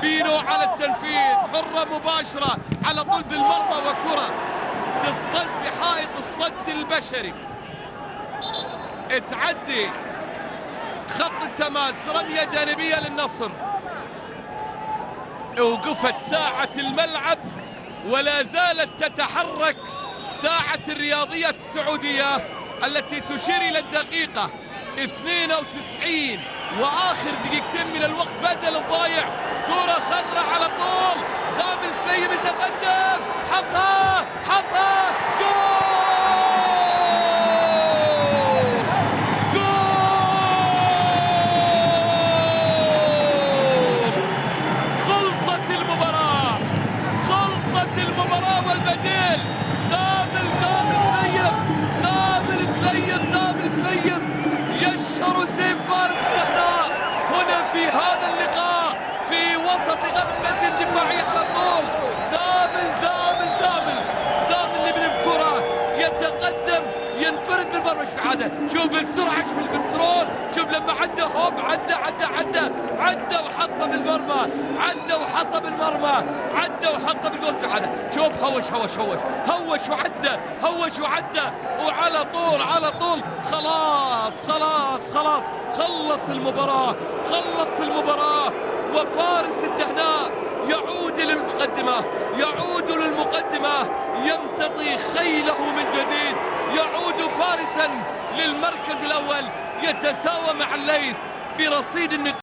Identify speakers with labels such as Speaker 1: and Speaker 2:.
Speaker 1: بينو على التنفيذ، حرة مباشرة على طول بالمرمى، وكرة تصطد بحائط الصد البشري، تعدي خط التماس، رمية جانبية للنصر. وقفت ساعة الملعب ولا زالت تتحرك ساعة الرياضية السعودية التي تشير إلى الدقيقة 92 وآخر دقيقتين من الوقت بدل الضايع. كرة خضراء على طول، زامل سليم يتقدم، حطها جول! خلصت المباراة والبديل زامل سليم يشهر سيف فارس الدهناء هنا في هذا اللقاء في وسط غفلة دفاعية على طول. زامل اللي من الكرة يتقدم، ينفرد بالمرمى. شوف عادة، شوف السرعة، شوف الكنترول، شوف لما عدى هوب، عدى وحطه بالمرمى، عدى وحطه بالجول. في عادة شوف هوش وعدى وعلى طول خلاص خلص المباراة وفارس الدهناء يعود للمقدمة، يمتطي خيله من جديد، يعود فارسا للمركز الأول، يتساوى مع الليث برصيد النقاط.